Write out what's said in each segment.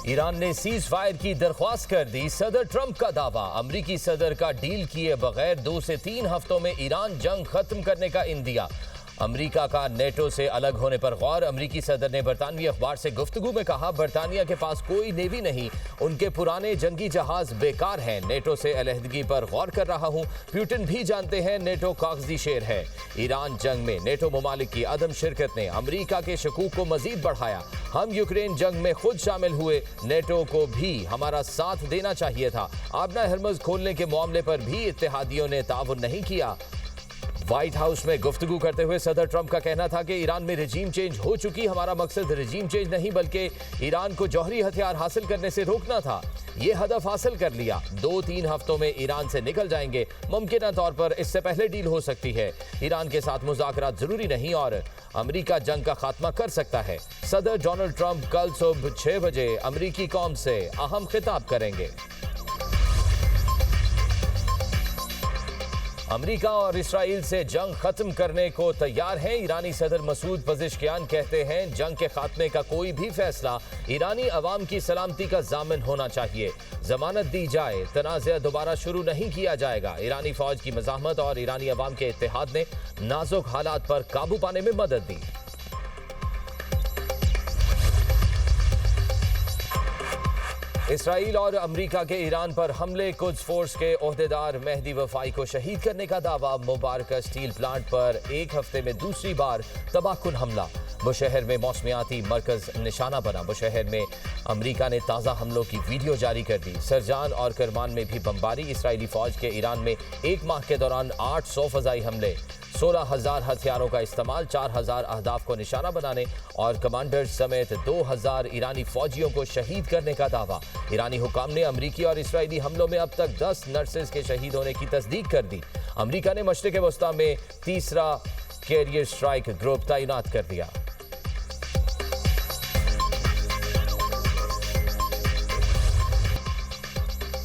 Iran ने cease fire की दरख्वास्त कर दी। सदर ट्रंप का दावा, अमरीकी सदर का डील किए बगैर 2 से 3 हफ्तों में ईरान जंग खत्म करने का इंदिया। अमरीका का नेटो से अलग होने पर गौर। अमरीकी सदर ने बरतानवी अखबार से गुफ्तगू में कहा, बरतानिया के पास कोई नेवी नहीं, उनके पुराने जंगी जहाज बेकार हैं। नेटो से अलहदगी पर गौर कर रहा हूं। पुतिन भी जानते हैं नेटो कागजी शेर है। ईरान जंग में नेटो ममालिक की अदम शिरकत ने अमरीका के शकूक को मजीद बढ़ाया। हम यूक्रेन जंग में खुद शामिल हुए, नेटो को भी हमारा साथ देना चाहिए था। आबना हरमज खोलने के मामले पर भी इत्तेहादियों ने ताउन नहीं किया। व्हाइट हाउस में गुफ्तगू करते हुए सदर ट्रंप का कहना था कि ईरान में रजीम चेंज हो चुकी, हमारा मकसद रजीम चेंज नहीं बल्कि ईरान को जौहरी हथियार हासिल करने से रोकना था। ये हदफ हासिल कर लिया। 2-3 हफ्तों में ईरान से निकल जाएंगे। मुमकिन तौर पर इससे पहले डील हो सकती है। ईरान के साथ मुज़ाकरात जरूरी नहीं और अमरीका जंग का खात्मा कर सकता है। सदर डोनाल्ड ट्रंप कल सुबह 6 बजे अमरीकी कौम से अहम खिताब करेंगे। अमरीका और इसराइल से जंग खत्म करने को तैयार हैं। ईरानी सदर मसूद पज़ेश्कियान कहते हैं, जंग के खात्मे का कोई भी फैसला ईरानी अवाम की सलामती का जामिन होना चाहिए। जमानत दी जाए, तनाज़ा दोबारा शुरू नहीं किया जाएगा। ईरानी फौज की मज़ाहमत और ईरानी अवाम के इत्तेहाद ने नाजुक हालात पर काबू पाने में मदद दी। इसराइल और अमरीका के ईरान पर हमले, कुद्स फोर्स के ओहदेदार मेहदी वफाई को शहीद करने का दावा। मुबारक स्टील प्लांट पर 1 हफ्ते में दूसरी बार तबाहकुन हमला। बुशहर में मौसमियाती मरकज निशाना बना। बुशहर में अमरीका ने ताज़ा हमलों की वीडियो जारी कर दी। सरजान और करमान में भी बमबारी। इसराइली फौज के ईरान में 1 माह के दौरान 800 फजाई हमले, 16,000 हथियारों का इस्तेमाल, 4,000 अहदाफ को निशाना बनाने और कमांडर्स समेत 2,000 ईरानी फौजियों को शहीद करने का दावा। ईरानी हुकाम ने अमरीकी और इसराइली हमलों में अब तक 10 नर्सेज के शहीद होने की तस्दीक कर दी। अमरीका ने मशरिक़ वस्ता में तीसरा कैरियर स्ट्राइक ग्रुप तैनात कर दिया।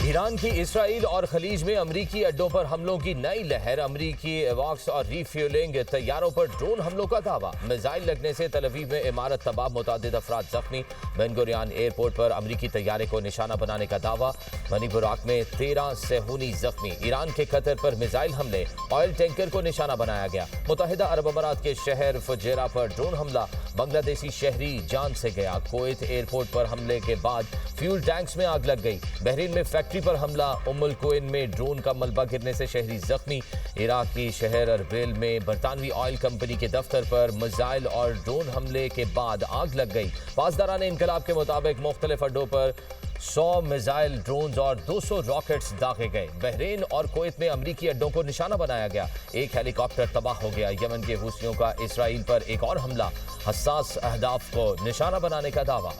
ईरान की इसराइल और खलीज में अमरीकी अड्डों पर हमलों की नई लहर। अमरीकी एवॉक्स और रीफ्यूलिंग तैयारों पर ड्रोन हमलों का दावा। मिसाइल लगने से तल अवीव में इमारत तबाह, मुतअद्दिद अफराद जख्मी। बेन गुरियन एयरपोर्ट पर अमरीकी तैयारे को निशाना बनाने का दावा। मणिपुराक में 13 सेहूनी जख्मी। ईरान के कतर पर मिसाइल हमले, ऑयल टैंकर को निशाना बनाया गया। मुत्तहिदा अरब अमारात के शहर फुजेरा पर ड्रोन हमला, बांग्लादेशी शहरी जान से गया। कुवैत एयरपोर्ट पर हमले के बाद फ्यूल टैंक्स में आग लग गई। बहरीन में फैक्ट्री पर हमला, उम्मुल कुवैन में ड्रोन का मलबा गिरने से शहरी जख्मी। इराक की शहर अरबिल में बरतानवी ऑयल कंपनी के दफ्तर पर मिसाइल और ड्रोन हमले के बाद आग लग गई। पासदारान इनकलाब के मुताबिक मुख्तलिफ अड्डों पर 100 मिसाइल, ड्रोन और 200 रॉकेट्स दागे गए। बहरीन और कुवैत में अमरीकी अड्डों को निशाना बनाया गया। एक हेलीकॉप्टर तबाह हो गया। यमन के हूथियों का इसराइल पर एक और हमला, हसास अहदाफ को निशाना बनाने का दावा।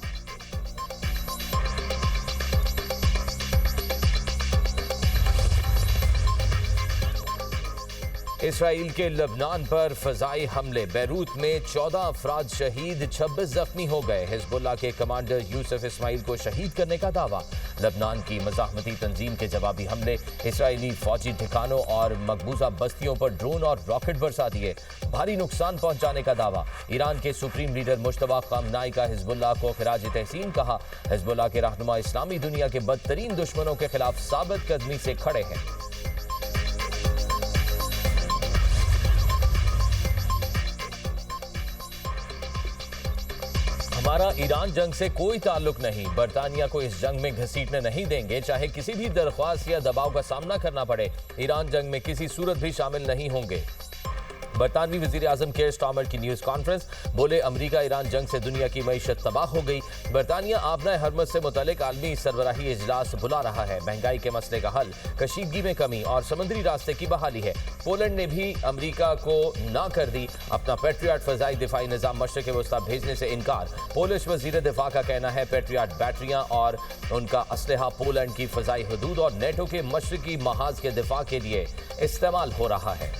इसराइल के लबनान पर फजाई हमले, बैरूत में 14 अफराद शहीद, 26 जख्मी हो गए। हिजबुल्लाह के कमांडर यूसुफ इस्माइल को शहीद करने का दावा। लबनान की मज़ाहमती तंजीम के जवाबी हमले, इसराइली फौजी ठिकानों और मकबूजा बस्तियों पर ड्रोन और रॉकेट बरसा दिए, भारी नुकसान पहुंचाने का दावा। ईरान के सुप्रीम लीडर मुश्तबा खामनाई का हिजबुल्लाह को खिराज तहसीन कहा। हिजबुल्लाह के रहनुमा इस्लामी दुनिया के बदतरीन दुश्मनों के खिलाफ साबित कदमी से खड़े हैं। हमारा ईरान जंग से कोई ताल्लुक नहीं, बरतानिया को इस जंग में घसीटने नहीं देंगे, चाहे किसी भी दरख्वास्त या दबाव का सामना करना पड़े। ईरान जंग में किसी सूरत भी शामिल नहीं होंगे। बरतानवी वज़ीर आज़म केयर स्टार्मर की न्यूज़ कॉन्फ्रेंस, बोले अमरीका ईरान जंग से दुनिया की मईशत तबाह हो गई। बरतानिया आबना हरमज से मुतल्लिक आलमी सरबराही इजलास बुला रहा है। महंगाई के मसले का हल, कशीदगी में कमी और समुद्री रास्ते की बहाली है। पोलैंड ने भी अमरीका को ना कर दी। अपना पेट्रियट फ़ज़ाई दिफाई निज़ाम मशरिक़ वस्ता भेजने से इनकार। पोलिश वज़ीर दिफा का कहना है, पेट्रियट बैटरियाँ और उनका असलहा पोलैंड की फ़ज़ाई हदूद और नेटो के मशरिकी महाज के दिफा के लिए इस्तेमाल हो रहा है।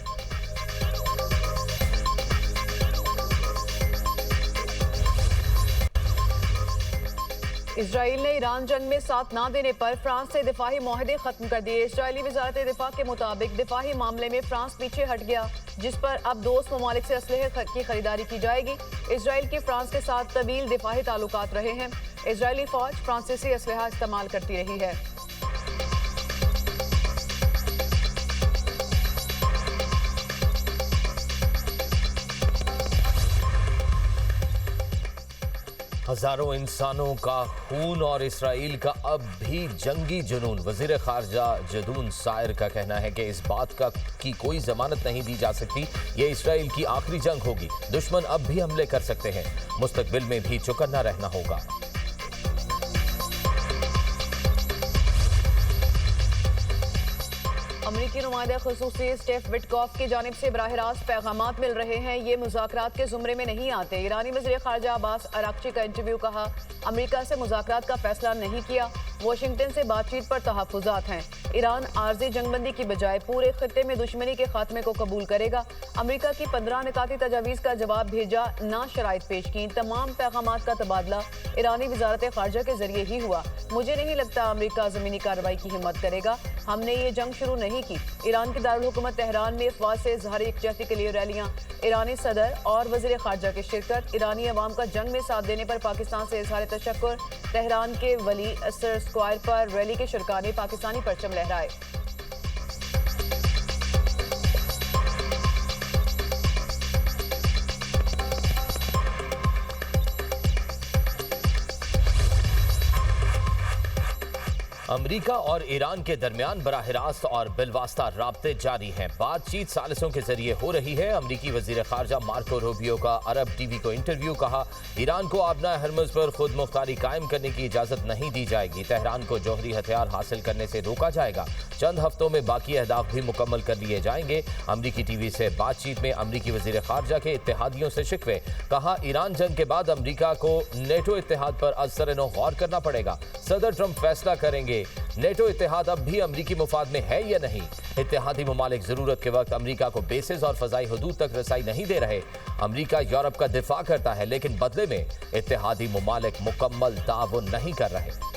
इसराइल ने ईरान जंग में साथ ना देने पर फ्रांस से दिफाही मुआहदे खत्म कर दिए। इसराइली वजारत दिफा के मुताबिक दिफाही मामले में फ्रांस पीछे हट गया, जिस पर अब दोस्त ममालिक से असलहे की खरीदारी की जाएगी। इसराइल के फ्रांस के साथ तवील दिफाही ताल्लुकात रहे हैं। इजरायली फौज फ्रांसीसी असलहा इस्तेमाल करती रही है। हजारों इंसानों का खून और इसराइल का अब भी जंगी जुनून। वजीर खारजा जदून सायर का कहना है कि इस बात की कोई जमानत नहीं दी जा सकती। ये इसराइल की आखिरी जंग होगी। दुश्मन अब भी हमले कर सकते हैं। मुस्तकबिल में भी चौकन्ना रहना होगा। अमरीकी नुमाइंदा खुसूसी स्टेफ विटकॉफ की जानिब से बराह रास्त पैगामात मिल रहे हैं। ये मुज़ाकरात के जुमरे में नहीं आते। ईरानी वज़ीर ख़ारजा अब्बास अराक्ची का इंटरव्यू। कहा, अमरीका से मुज़ाकरात का फैसला नहीं किया। वाशिंगटन से बातचीत पर तहफ़्फ़ुज़ात हैं। ईरान आर्जी जंगबंदी की बजाय पूरे खित्ते में दुश्मनी के खात्मे को कबूल करेगा। अमरीका की 15 निकाती तजावीज़ का जवाब भेजा, ना शराइत पेश की। तमाम पैगामात का तबादला ईरानी वज़ारत ख़ारजा के जरिए ही हुआ। मुझे नहीं लगता अमरीका ज़मीनी कार्रवाई की हिम्मत करेगा। हमने ये जंग शुरू नहीं की। ईरान के दारुल हुकूमत तेहरान में अफवाज से इज़हार यकजहती के लिए रैलियां। ईरानी सदर और वज़ीर ख़ारजा की शिरकत। ईरानी अवाम का जंग में साथ देने पर पाकिस्तान से इज़हार तशक्कुर। तेहरान के वली असर स्क्वायर पर रैली के शुरका ने पाकिस्तानी परचम लहराए। अमरीका और ईरान के दरमियान बराह रास्त और बिलवास्ता राब्ते जारी हैं। बातचीत सालिसों के जरिए हो रही है। अमरीकी वजीर खारजा मार्को रूबियो का अरब टीवी को इंटरव्यू। कहा, ईरान को आबना हरमुज पर खुद मुख्तारी कायम करने की इजाजत नहीं दी जाएगी। तेहरान को जौहरी हथियार हासिल करने से रोका जाएगा। चंद हफ्तों में बाकी अहदाफ भी मुकम्मल कर लिए जाएंगे। अमरीकी टीवी से बातचीत में अमरीकी वजीर खारजा के इत्तेहादियों से शिकवे। कहा, ईरान जंग के बाद अमरीका को नेटो इत्तेहाद पर अज़-सर-ए-नौ गौर करना पड़ेगा। सदर ट्रंप फैसला करेंगे नेटो इत्तेहाद अब भी अमरीकी मुफाद में है या नहीं। इत्तेहादी ममालिक जरूरत के वक्त अमरीका को बेसेस और फजाई हदूद तक रसाई नहीं दे रहे। अमरीका यूरोप का दिफा करता है, लेकिन बदले में इत्तेहादी ममालिक मुकम्मल ताउन नहीं कर रहे।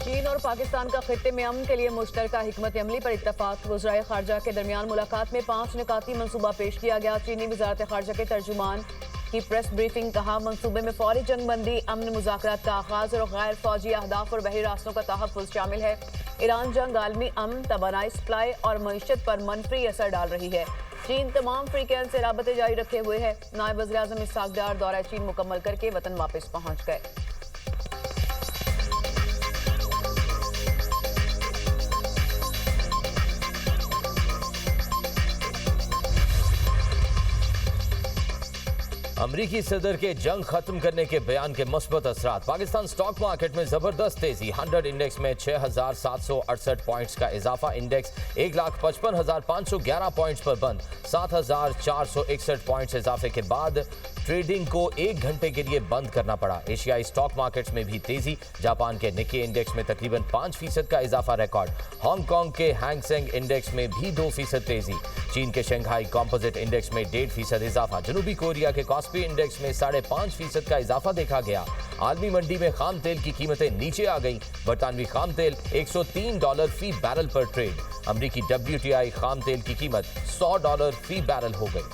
चीन और पाकिस्तान का खित्ते में अमन के लिए मुश्तरका हिकमत अमली पर इत्तफाक। वज़राए खारजा के दरमियान मुलाकात में 5 निकाती मनसूबा पेश किया गया। चीनी वज़ारत खारजा के तर्जुमान की प्रेस ब्रीफिंग। कहा, मनसूबे में फौरी जंगबंदी, अमन मुज़ाकरात का आगाज और गैर फौजी अहदाफ और बहरी रास्तों का तहफ़्फ़ुज़ शामिल है। ईरान जंग आलमी अमन, तवानाई सप्लाई और मईशत पर मनफी असर डाल रही है। चीन तमाम फ्रीकैन से राबते जारी रखे हुए है। नायब वज़ीर आज़म इसहाक डार दौरा चीन मुकम्मल करके वतन वापस पहुँच गए। अमरीकी सदर के जंग खत्म करने के बयान के मुस्बत असरात। पाकिस्तान स्टॉक मार्केट में जबरदस्त तेजी। 100 इंडेक्स में 6,768 पॉइंट्स का इजाफा। इंडेक्स 1,55,511 पॉइंट्स पर बंद। 7,461 पॉइंट्स इजाफे के बाद ट्रेडिंग को 1 घंटे के लिए बंद करना पड़ा। एशियाई स्टॉक मार्केट्स में भी तेजी। जापान के निक्की इंडेक्स में तकरीबन 5% का इजाफा रिकॉर्ड। हांगकांग के हैंगसेंग इंडेक्स में भी 2% तेजी। चीन के शंघाई कंपोजिट इंडेक्स में 1.5% इजाफा। जनूबी कोरिया के कॉस्पी इंडेक्स में 5.5% का इजाफा देखा गया। आलमी मंडी में खाम तेल की कीमतें नीचे आ गई। बरतानवी खाम तेल $103 फी बैरल पर ट्रेड। अमरीकी WTI खाम तेल की कीमत $100 फी बैरल हो गई।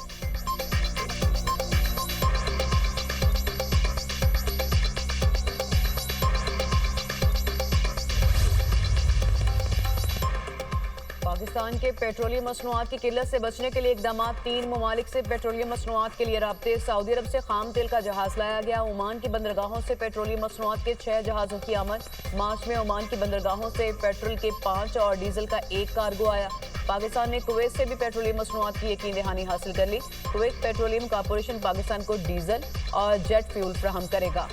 पाकिस्तान के पेट्रोलियम मसनूआत की किल्लत से बचने के लिए इकदाम। 3 ममालिक से पेट्रोलियम मसनूआत के लिए राब्ते। सऊदी अरब से खाम तेल का जहाज लाया गया। ओमान की बंदरगाहों से पेट्रोलियम मसनूआत के 6 जहाज़ों की आमद। मार्च में ओमान की बंदरगाहों से पेट्रोल के 5 और डीजल का 1 कार्गो आया। पाकिस्तान ने कुवैत से भी पेट्रोलियम मसनूआत की यकीन दहानी हासिल कर ली। कुवैत पेट्रोलियम कॉरपोरेशन पाकिस्तान को डीजल और जेट फ्यूल फराहम करेगा।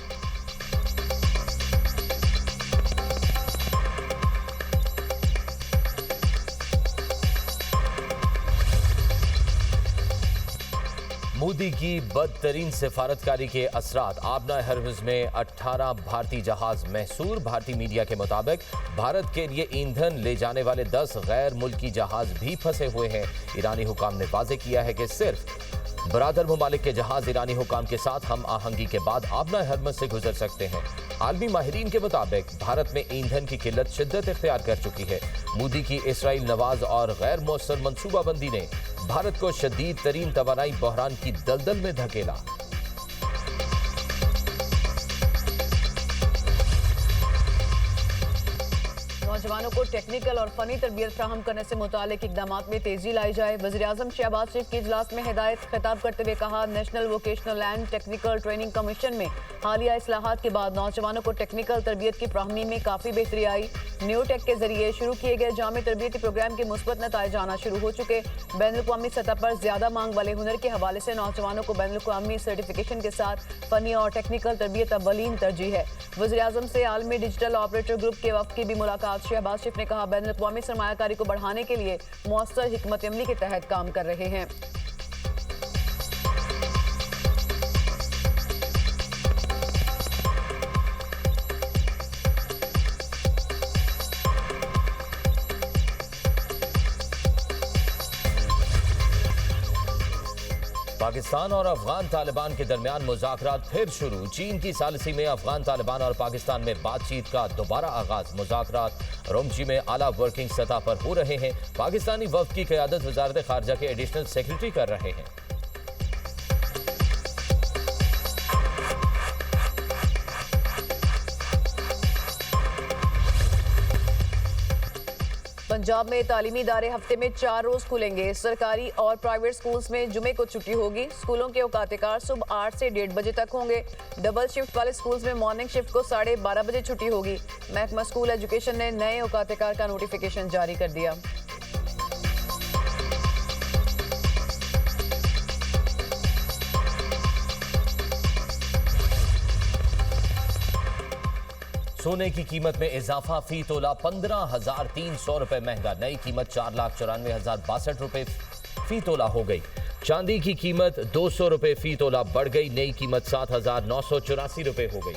मोदी की बदतरीन सिफारतकारी के असरात। आबना हरमुज में 18 भारतीय जहाज महसूर। भारतीय मीडिया के मुताबिक भारत के लिए ईंधन ले जाने वाले 10 गैर मुल्की जहाज भी फंसे हुए हैं। ईरानी हुकाम ने वाजे किया है कि सिर्फ बरादर ममालिक के जहाज ईरानी हुकाम के साथ हम आहंगी के बाद आबना हरमज से गुजर सकते हैं। आलमी माहिरीन के मुताबिक भारत में ईंधन की किल्लत शिद्दत इख्तियार कर चुकी है। मोदी की इसराइल नवाज और गैर मौसर मनसूबाबंदी ने भारत को शदीद तरीन तवानाई बहरान की दलदल में धकेला। नौजवानों को टेक्निकल और फनी तरबियत फ्राहम करने से मुतालिक इकदाम में तेजी लाई जाए। वज़ीर-ए-आज़म शहबाज शरीफ के इजलास में हिदायत खिताब करते हुए कहा, national vocational and technical training commission में हालिया इस्लाहात के बाद नौजवानों को टेक्निकल तरबियत की फ्राहमी में काफ़ी बेहतरी आई। न्यू टेक के जरिए शुरू किए गए जामे तरबियती प्रोग्राम के मुस्बत नताइज आना शुरू हो चुके। बैनुल-अक़वामी सतह पर ज्यादा मांग वाले हुनर के हवाले से नौजवानों को बैनुल-अक़वामी सर्टिफिकेशन के साथ फनी और टेक्निकल तरबियत अव्वलीन तरजीह है। वज़ीर-ए-आज़म से आलमी डिजिटल ऑपरेटर ग्रुप के वफ़द की भी मुलाकात। शहबाज शरीफ ने कहा, बैनुल-अक़वामी सरमायाकारी को बढ़ाने के लिए मौसर हिकमत अमली के तहत काम कर रहे हैं। पाकिस्तान और अफगान तालिबान के दरमियान मुज़ाकरात फिर शुरू। चीन की सालिसी में अफगान तालिबान और पाकिस्तान में बातचीत का दोबारा आगाज। मुज़ाकरात रोमची में आला वर्किंग सतह पर हो रहे हैं। पाकिस्तानी वफ़द की क़यादत वज़ारत ख़ारजा के एडिशनल सेक्रेटरी कर रहे हैं। पंजाब में तालीमी इदारे हफ्ते में 4 रोज खुलेंगे। सरकारी और प्राइवेट स्कूल्स में जुमे को छुट्टी होगी। स्कूलों के औकात-ए-कार सुबह 8 से 1:30 बजे तक होंगे। डबल शिफ्ट वाले स्कूल्स में मॉर्निंग शिफ्ट को 12:30 बजे छुट्टी होगी। महकमा स्कूल एजुकेशन ने नए औकात-ए-कार का नोटिफिकेशन जारी कर दिया। सोने की कीमत में इजाफा, फी तोला 15,300 रुपए महंगा। नई कीमत 4,94,062 रुपए फी तोला हो गई। चांदी की कीमत 200 रुपए फी तोला बढ़ गई। नई कीमत 7,984 रुपए हो गई।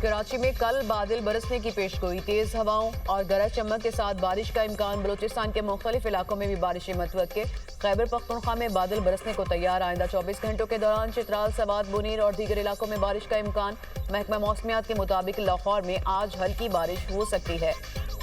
कराची में कल बादल बरसने की पेशगोई। तेज हवाओं और गरज चमक के साथ बारिश का इम्कान। बलूचिस्तान के मुख्तलिफ इलाकों में भी बारिशें मुतवक्किल। खैबर पख्तूनख्वा में बादल बरसने को तैयार। आइंदा 24 घंटों के दौरान चित्राल, सवात, बुनीर और दीगर इलाकों में बारिश का इम्कान। महकमा मौसमियात के मुताबिक लाहौर में आज हल्की बारिश हो सकती है।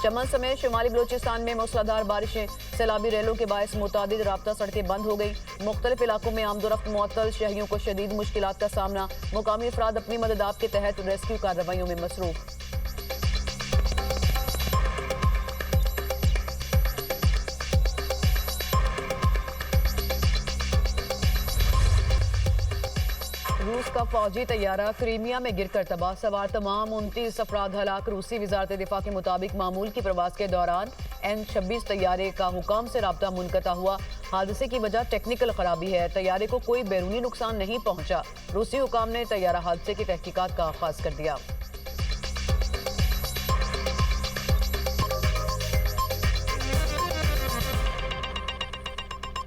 चमन समेत शुमाली बलूचिस्तान में मूसलाधार बारिशें। सैलाबी रेलों के बायस मुतादिद राब्ता सड़कें बंद हो गई। मुख्तलिफ इलाकों में आमदोरफ्त मुअत्तल। शहरियों को शदीद मुश्किलात का सामना। मुकामी अफराद अपनी मदद आप के तहत रेस्क्यू कार्रवाइयों में मसरूफ। रूस का फौजी तैयारा क्रीमिया में गिरकर तबाह। सवार तमाम 29 अफराद हलाक। रूसी वजारत दिफा के मुताबिक मामूल की प्रवास के दौरान N-26 तैयारे का हुकाम से राब्ता मुनक़ता हुआ। हादसे की वजह टेक्निकल खराबी है। तैयारे को कोई बैरूनी नुकसान नहीं पहुंचा। रूसी हुकाम ने तैयारा हादसे की तहकीकात का आगाज कर दिया।